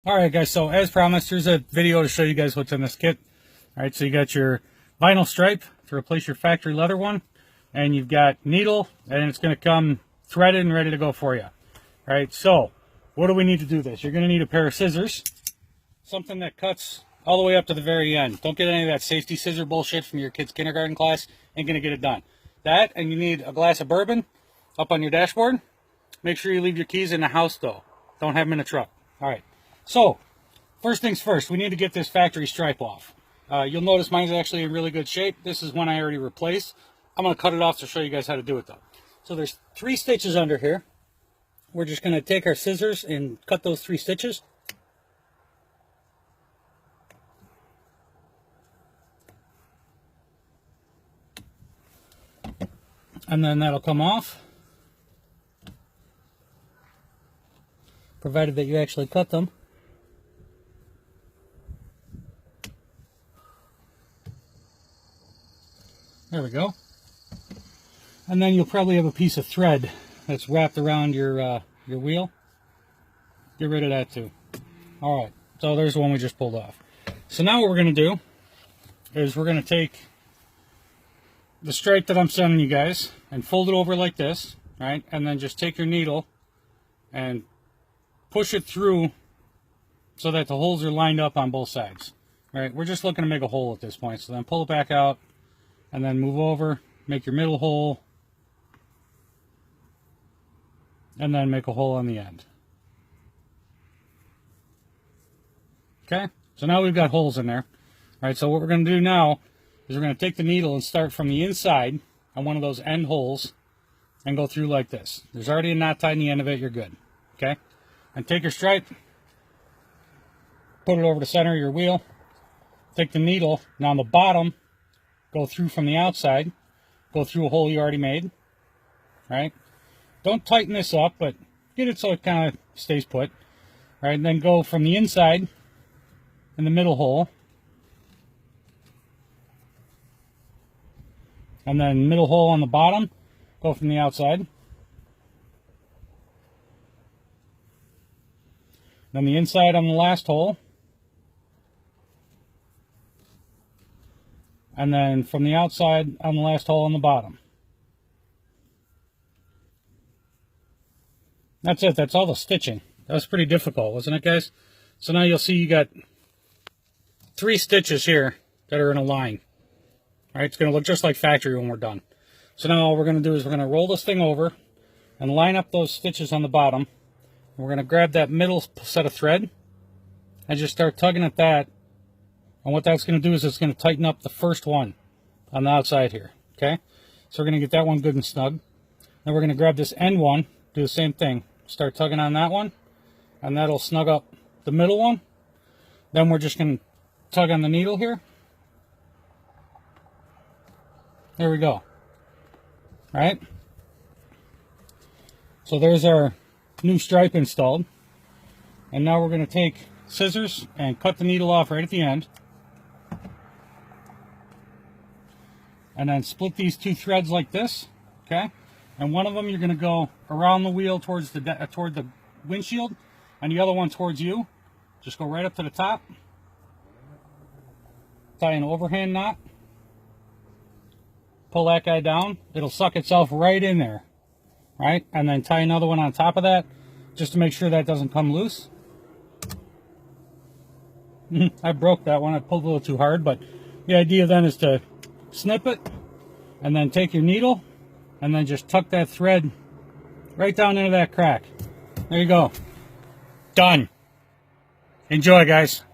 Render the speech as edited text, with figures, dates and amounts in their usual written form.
Alright guys, so as promised, here's a video to show you guys what's in this kit. Alright, so you got your vinyl stripe to replace your factory leather one, and you've got needle, and it's going to come threaded and ready to go for you. Alright, so what do we need to do this? You're going to need a pair of scissors, something that cuts all the way up to the very end. Don't get any of that safety scissor bullshit from your kid's kindergarten class. Ain't going to get it done. That, and you need a glass of bourbon up on your dashboard. Make sure you leave your keys in the house though. Don't have them in the truck. Alright. So, first things first, we need to get this factory stripe off. You'll notice mine's actually in really good shape. This is one I already replaced. I'm going to cut it off to show you guys how to do it though. So there's 3 stitches under here. We're just going to take our scissors and cut those 3 stitches. And then that'll come off, provided that you actually cut them. There we go. And then you'll probably have a piece of thread that's wrapped around your wheel. Get rid of that too. Alright, so there's the one we just pulled off. So now what we're going to do is we're going to take the stripe that I'm sending you guys and fold it over like this, right? And then just take your needle and push it through so that the holes are lined up on both sides. Right? We're just looking to make a hole at this point. So then pull it back out and then move over, make your middle hole, and then make a hole on the end. Okay? So now we've got holes in there. All right, so what we're going to do now is we're going to take the needle and start from the inside on one of those end holes and go through like this. There's already a knot tied in the end of it. You're good. Okay? And take your stripe, put it over the center of your wheel, take the needle, now on the bottom, go through from the outside, go through a hole you already made, right? Don't tighten this up, but get it so it kind of stays put, right? And then go from the inside in the middle hole, and then middle hole on the bottom, go from the outside. Then the inside on the last hole. And then from the outside on the last hole on the bottom. That's it. That's all the stitching. That was pretty difficult, wasn't it, guys? So now you'll see you got 3 stitches here that are in a line. All right, it's going to look just like factory when we're done. So now all we're going to do is we're going to roll this thing over and line up those stitches on the bottom. We're going to grab that middle set of thread and just start tugging at that. And what that's going to do is it's going to tighten up the first one on the outside here. Okay? So we're going to get that one good and snug. Then we're going to grab this end one, do the same thing. Start tugging on that one, and that'll snug up the middle one. Then we're just going to tug on the needle here. There we go. All right? So there's our new stripe installed. And now we're going to take scissors and cut the needle off right at the end. And then split these 2 threads like this, okay? And one of them you're going to go around the wheel towards toward the windshield, and the other one towards you. Just go right up to the top. Tie an overhand knot. Pull that guy down. It'll suck itself right in there, right? And then tie another one on top of that, just to make sure that doesn't come loose. I broke that one. I pulled a little too hard, but the idea then is to snip it and then take your needle and then just tuck that thread right down into that crack. There you go. Done. Enjoy, guys.